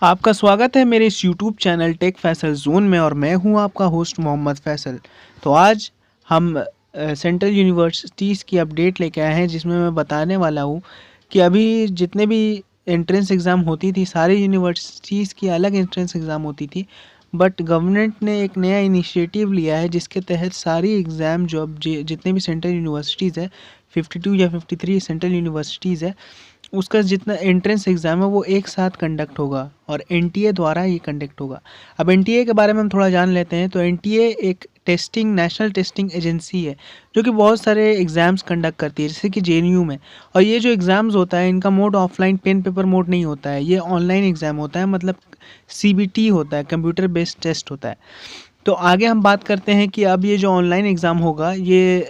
आपका स्वागत है मेरे इस YouTube channel tech Faisal zone में और मैं हूं आपका होस्ट मोहम्मद फैसल। तो आज हम सेंट्रल यूनिवर्सिटीज़ की अपडेट लेके आए हैं जिसमें मैं बताने वाला हूं कि अभी जितने भी एंट्रेंस एग्ज़ाम होती थी सारी यूनिवर्सिटीज़ की अलग एंट्रेंस एग्ज़ाम होती थी, बट गवर्नमेंट ने एक नया इनिशिएटिव लिया है जिसके तहत सारी एग्ज़ाम जो अब जितने भी सेंट्रल यूनिवर्सिटीज़ है 52 या 53 सेंट्रल यूनिवर्सिटीज़ है उसका जितना एंट्रेंस एग्ज़ाम है वो एक साथ कंडक्ट होगा और एनटीए द्वारा ही कंडक्ट होगा। अब एनटीए के बारे में हम थोड़ा जान लेते हैं। तो एनटीए एक नेशनल टेस्टिंग एजेंसी है जो कि बहुत सारे एग्ज़ाम्स कंडक्ट करती है जैसे कि जेएनयू में। और ये जो एग्ज़ाम्स होता है इनका mode offline pen paper mode नहीं होता है, ये ऑनलाइन एग्ज़ाम होता है, मतलब सीबीटी होता है, कंप्यूटर बेस्ड टेस्ट होता है। तो आगे हम बात करते हैं कि अब ये जो ऑनलाइन एग्ज़ाम होगा ये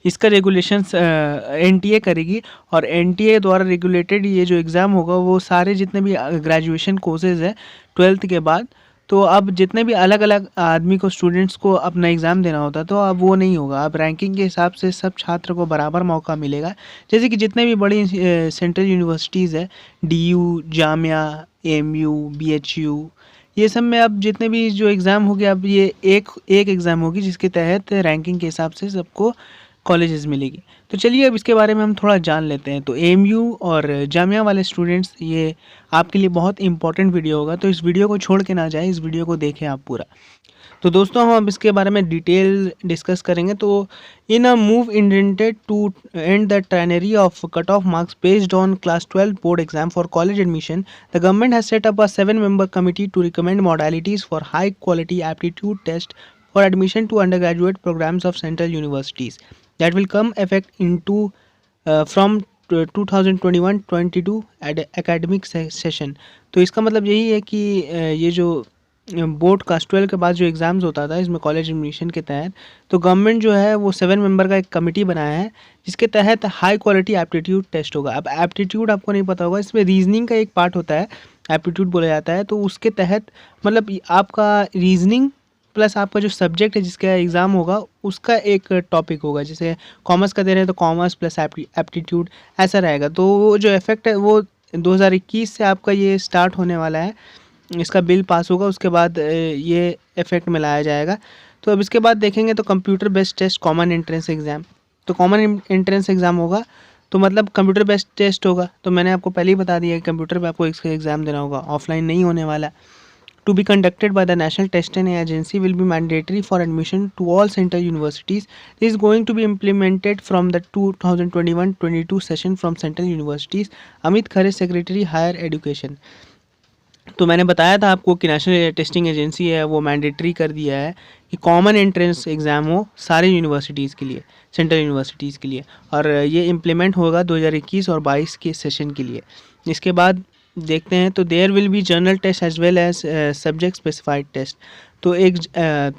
इसका रेगुलेशंस एनटीए करेगी और एनटीए द्वारा रेगुलेटेड ये जो एग्ज़ाम होगा वो सारे जितने भी ग्रेजुएशन कोर्सेज़ है 12th के बाद, तो अब जितने भी अलग अलग आदमी को स्टूडेंट्स को अपना एग्ज़ाम देना होता तो अब वो नहीं होगा। अब रैंकिंग के हिसाब से सब छात्र को बराबर मौका मिलेगा। जैसे कि जितने भी बड़ी सेंट्रल यूनिवर्सिटीज़ है, डीयू, जामिया, एमयू, बीएचयू, ये सब में अब जितने भी जो एग्ज़ाम होगी अब ये एक एग्ज़ाम होगी जिसके तहत रैंकिंग के हिसाब से सबको कॉलेजेस मिलेगी। तो चलिए अब इसके बारे में हम थोड़ा जान लेते हैं। तो एमयू और जामिया वाले स्टूडेंट्स, ये आपके लिए बहुत इंपॉर्टेंट वीडियो होगा, तो इस वीडियो को छोड़ के ना जाए, इस वीडियो को देखें आप पूरा। तो दोस्तों हम अब इसके बारे में डिटेल डिस्कस करेंगे। तो in a move intended to end the tyranny of cut off marks based on class 12 board exam for college admission, the government has set up a 7-member committee to recommend modalities for high quality aptitude test for admission to undergraduate programs of central universities that will come effect into from 2021-22 academic session। तो इसका मतलब यही है कि ये जो board class 12 के बाद जो एग्ज़ाम्स होता था इसमें कॉलेज एडमिशन के तहत, तो गवर्नमेंट जो है वो 7 member का एक कमेटी बनाया है जिसके तहत हाई क्वालिटी एप्टीट्यूड टेस्ट होगा। अब एप्टीट्यूड आपको नहीं पता होगा, इसमें रीजनिंग का एक पार्ट होता है, एप्टीट्यूड बोला जाता है। तो उसके तहत मतलब आपका रीजनिंग प्लस आपका जो सब्जेक्ट है जिसका एग्ज़ाम होगा उसका एक टॉपिक होगा। जैसे कॉमर्स का दे रहे हैं तो कॉमर्स प्लस एप्टीट्यूड ऐसा रहेगा। तो वो जो इफेक्ट है वो 2021 से आपका ये स्टार्ट होने वाला है, इसका बिल पास होगा, उसके बाद ये इफेक्ट में लाया जाएगा। तो अब इसके बाद देखेंगे तो computer based test common entrance exam, तो कॉमन एंट्रेंस एग्ज़ाम होगा तो मतलब कंप्यूटर बेस्ड टेस्ट होगा। तो मैंने आपको पहले ही बता दिया कि कंप्यूटर पे आपको इसका एग्ज़ाम देना होगा, ऑफलाइन नहीं होने वाला। To be conducted by the National Testing Agency will be mandatory for admission to all central universities. This is going to be implemented from the 2021-22 session from central universities. Amit Khare, Secretary Higher Education। तो मैंने बताया था आपको कि national testing agency है वो mandatory कर दिया है कि कॉमन एंट्रेंस एग्ज़ाम हो सारे यूनिवर्सिटीज़ के लिए, सेंट्रल यूनिवर्सिटीज़ के लिए, और ये इम्प्लीमेंट होगा 2021 और 22 के सेशन के लिए। इसके बाद देखते हैं तो there will be general test as well as subject specified test. तो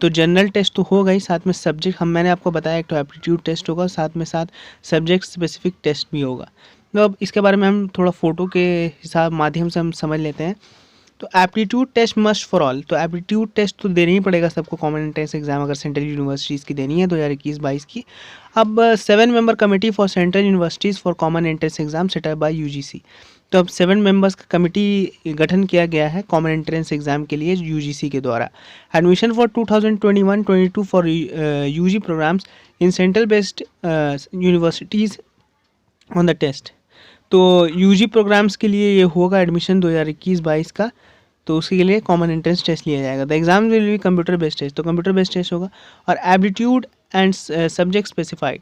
तो जनरल टेस्ट तो होगा ही, साथ में सब्जेक्ट मैंने आपको बताया एक तो एप्टीट्यूड टेस्ट होगा, साथ में साथ सब्जेक्ट स्पेसिफिक टेस्ट भी होगा। तो अब इसके बारे में हम थोड़ा फ़ोटो के हिसाब माध्यम से हम समझ लेते हैं। तो aptitude test must for all, तो एप्टीट्यूड टेस्ट तो देना ही पड़ेगा सबको, कॉमन एंट्रेंस एग्जाम अगर सेंट्रल यूनिवर्सिटीज़ की देनी है 2021-22 की। अब 7 member committee for central universities for common entrance exam set up by UGC. तो अब 7 members का कमेटी गठन किया गया है कॉमन एंट्रेंस एग्जाम के लिए यूजीसी के द्वारा। Admission for 2021-22 for UG programmes in central based universities on the test. तो यूजी प्रोग्राम्स के लिए ये होगा एडमिशन 2021-22 का, तो उसके लिए कॉमन एंट्रेंस टेस्ट लिया जाएगा। The exam will be computer based test, तो कंप्यूटर बेस्ड टेस्ट होगा और एप्टीट्यूड एंड सब्जेक्ट स्पेसिफाइड।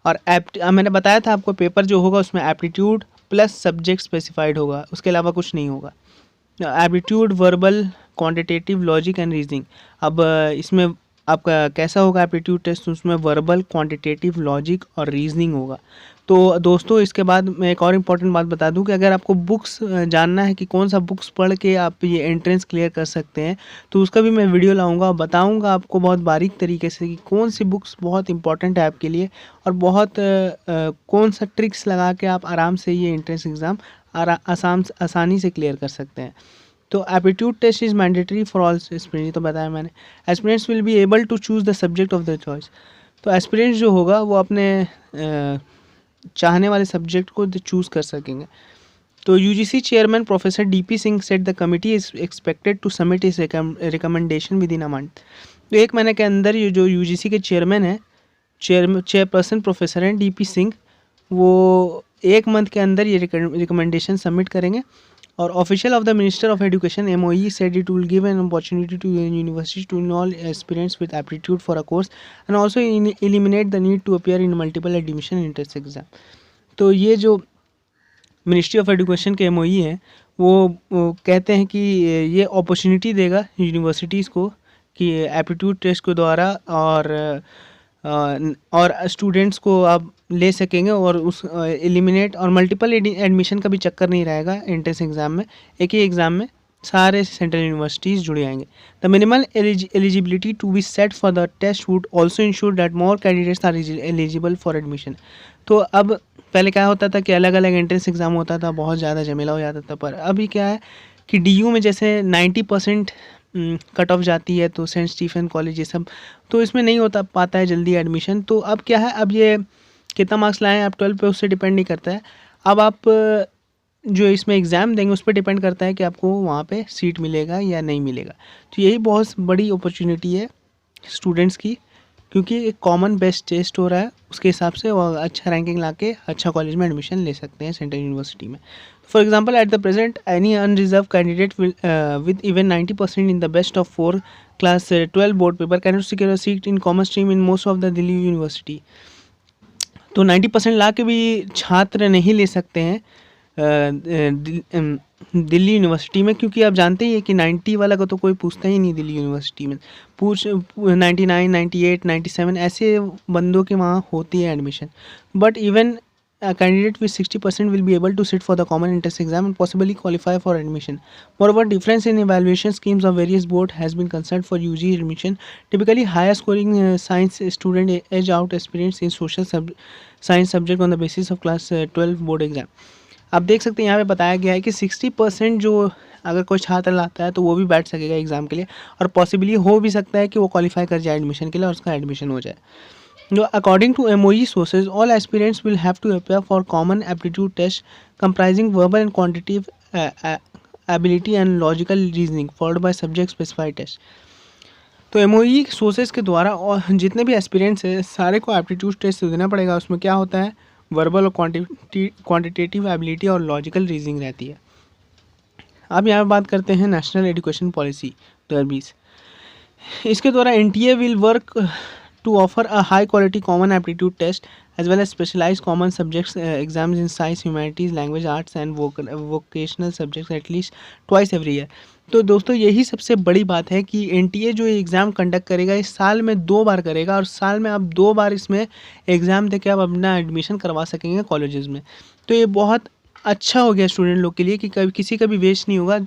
और मैंने बताया था आपको पेपर जो होगा उसमें एप्टीट्यूड प्लस सब्जेक्ट स्पेसिफाइड होगा, उसके अलावा कुछ नहीं होगा। Aptitude verbal, quantitative, logic and reasoning. अब इसमें आपका कैसा होगा एप्टीट्यूड टेस्ट, उसमें वर्बल, क्वांटिटेटिव, लॉजिक और रीजनिंग होगा। तो दोस्तों इसके बाद मैं एक और इम्पॉर्टेंट बात बता दूं कि अगर आपको बुक्स जानना है कि कौन सा बुक्स पढ़ के आप ये एंट्रेंस क्लियर कर सकते हैं तो उसका भी मैं वीडियो लाऊंगा और बताऊंगा आपको बहुत बारीक तरीके से कि कौन सी बुक्स बहुत इंपॉर्टेंट है आपके लिए और बहुत कौन सा ट्रिक्स लगा के आप आराम से ये एंट्रेंस एग्ज़ाम आसानी से क्लियर कर सकते हैं। तो aptitude test is mandatory for all aspirants, तो बताया मैंने। Aspirants will be able to choose the subject of the choice, तो एस्पिरेंट्स जो होगा वो अपने चाहने वाले सब्जेक्ट को चूज़ कर सकेंगे। तो UGC chairman professor DP Singh said the committee is expected to submit its recommendation within a month. तो 1 महीने के अंदर ये जो यूजीसी के चेयरमैन है, चेयरपर्सन प्रोफेसर हैं डीपी सिंह, वो 1 मंथ के अंदर ये रिकमेंडेशन सबमिट करेंगे। और official of the minister of education MoE said it will give an opportunity to university to enrol aspirants with aptitude for a course and also eliminate the need to appear in multiple admission entrance exam. तो ये जो ministry of education के MoE है वो कहते हैं कि ये अपॉर्चुनिटी देगा यूनिवर्सिटीज़ को कि एप्टीट्यूड टेस्ट के द्वारा और स्टूडेंट्स को आप ले सकेंगे और उस एलिमिनेट और मल्टीपल एडमिशन का भी चक्कर नहीं रहेगा एंट्रेंस एग्ज़ाम में। एक ही एग्ज़ाम में सारे सेंट्रल यूनिवर्सिटीज़ जुड़ जाएंगे। The minimal eligibility to be set for the test would also ensure that more candidates are eligible for admission. तो अब पहले क्या होता था कि अलग अलग एंट्रेंस एग्ज़ाम होता था, बहुत ज़्यादा झमेला हो जाता था, पर अभी क्या है कि डीयू में जैसे 90% कट ऑफ जाती है, तो सेंट स्टीफन कॉलेज ये सब, तो इसमें नहीं होता पाता है जल्दी एडमिशन। तो अब क्या है, अब ये कितना मार्क्स लाएँ आप 12 पे, उससे डिपेंड नहीं करता है। अब आप जो इसमें एग्ज़ाम देंगे उस पर डिपेंड करता है कि आपको वहाँ पे सीट मिलेगा या नहीं मिलेगा। तो यही बहुत बड़ी अपॉर्चुनिटी है स्टूडेंट्स की, क्योंकि एक कॉमन बेस्ट टेस्ट हो रहा है, उसके हिसाब से वो अच्छा रैंकिंग लाके अच्छा कॉलेज में एडमिशन ले सकते हैं सेंट्रल यूनिवर्सिटी में। For example at the present any unreserved candidate with even 90% in the best of 4 class 12 board paper can secure a seat in commerce stream in most of the Delhi University. तो 90% ला के भी छात्र नहीं ले सकते हैं Delhi university में, क्योंकि आप जानते ही हैं कि 90 वाला को तो कोई पूछता ही नहीं दिल्ली यूनिवर्सिटी में। 99, 98, 97 ऐसे बंदों के वहाँ होती है admission. But even candidate with 60% will be able to sit for the common entrance exam and possibly qualify for admission. Moreover, difference in evaluation schemes of various board has been concerned for UG admission. Typically, higher scoring science student edge out experience in social science subject on the basis of class 12 board exam. आप देख सकते हैं यहाँ पे बताया गया है कि 60% जो अगर कोई छात्र लाता है तो वो भी बैठ सकेगा एग्ज़ाम के लिए, और पॉसिबली हो भी सकता है कि वो क्वालिफाई कर जाए एडमिशन के लिए और उसका एडमिशन हो जाए। जो according to MoE sources all aspirants will have to appear for common aptitude test comprising verbal and quantitative ability and logical reasoning followed by subject specified test. तो एमओई सोर्सेज के द्वारा और जितने भी एस्पिरेंट्स हैं सारे को एप्टीट्यूड टेस्ट देना पड़ेगा। उसमें क्या होता है, वर्बल और क्वांटिटेटिव एबिलिटी और लॉजिकल रीजनिंग रहती है। अब यहाँ पे बात करते हैं नेशनल एजुकेशन पॉलिसी 2020। इसके द्वारा NTA will work to offer a high quality common aptitude test as well as specialise common subjects exams in science, humanities, language, arts and vocational subjects at least twice every year. तो दोस्तों यही सबसे बड़ी बात है कि एनटीए जो exam conduct करेगा इस साल में 2 बार करेगा, और साल में आप 2 बार इसमें एग्ज़ाम दे के आप अपना एडमिशन करवा सकेंगे कॉलेजेस में। तो ये बहुत अच्छा हो गया स्टूडेंट लोग के लिए कि कभी किसी का भी वेस्ट नहीं होगा।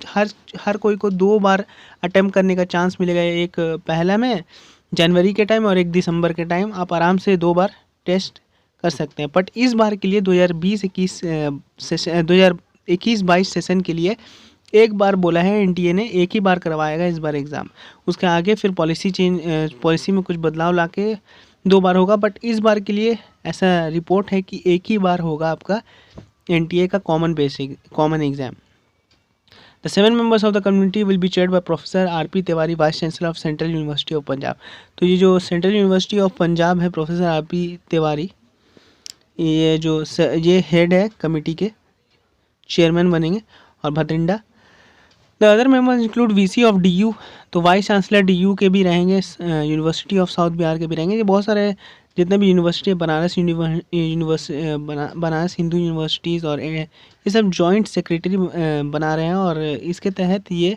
हर कोई को 2 बार अटैम्प्ट करने का चांस मिलेगा, एक पहला में जनवरी के टाइम और एक दिसंबर के टाइम। आप आराम से 2 बार टेस्ट कर सकते हैं। बट इस बार के लिए 2021-22 सेशन के लिए एक बार बोला है एनटीए ने, एक ही बार करवाएगा इस बार एग्ज़ाम। उसके आगे फिर पॉलिसी में कुछ बदलाव लाके 2 बार होगा। बट इस बार के लिए ऐसा रिपोर्ट है कि एक ही बार होगा आपका एनटीए का common exam. The 7 members of the committee will be chaired by Professor R.P. Tiwari, vice chancellor of central university of Punjab. तो ये जो सेंट्रल यूनिवर्सिटी ऑफ पंजाब है, प्रोफेसर R.P. तिवारी, ये हेड है कमेटी के, चेयरमैन बनेंगे। और Bathinda the other members include VC of DU, तो वाइस चांसलर डीयू के भी रहेंगे, यूनिवर्सिटी ऑफ साउथ बिहार के भी रहेंगे। ये बहुत सारे जितने भी यूनिवर्सिटी, बनारस हिंदू यूनिवर्सिटीज़ और ये सब जॉइंट सेक्रेटरी बना रहे हैं। और इसके तहत ये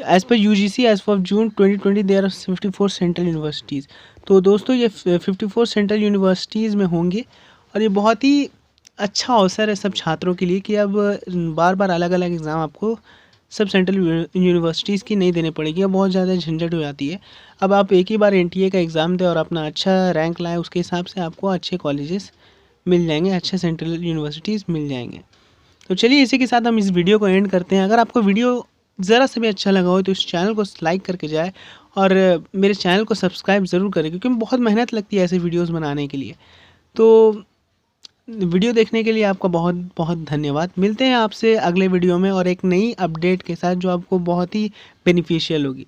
एज पर UGC as for June 2020 there are 54 central universities. तो दोस्तों ये 54 सेंट्रल यूनिवर्सिटीज़ में होंगे, और ये बहुत ही अच्छा अवसर है सब छात्रों के लिए कि अब बार बार अलग अलग एग्ज़ाम आपको सब सेंट्रल यूनिवर्सिटीज़ की नहीं देने पड़ेगी। अब बहुत ज़्यादा झंझट हो जाती है। अब आप एक ही बार एनटीए का एग्ज़ाम दें और अपना अच्छा रैंक लाएँ, उसके हिसाब से आपको अच्छे कॉलेजेस मिल जाएंगे, अच्छे सेंट्रल यूनिवर्सिटीज़ मिल जाएंगे। तो चलिए इसी के साथ हम इस वीडियो को एंड करते हैं। अगर आपको वीडियो ज़रा सा भी अच्छा लगा हो तो इस चैनल को लाइक करके जाए और मेरे चैनल को सब्सक्राइब ज़रूर करें, क्योंकि बहुत मेहनत लगती है ऐसे वीडियोज़ बनाने के लिए। तो वीडियो देखने के लिए आपका बहुत बहुत धन्यवाद। मिलते हैं आपसे अगले वीडियो में और एक नई अपडेट के साथ जो आपको बहुत ही बेनिफिशियल होगी।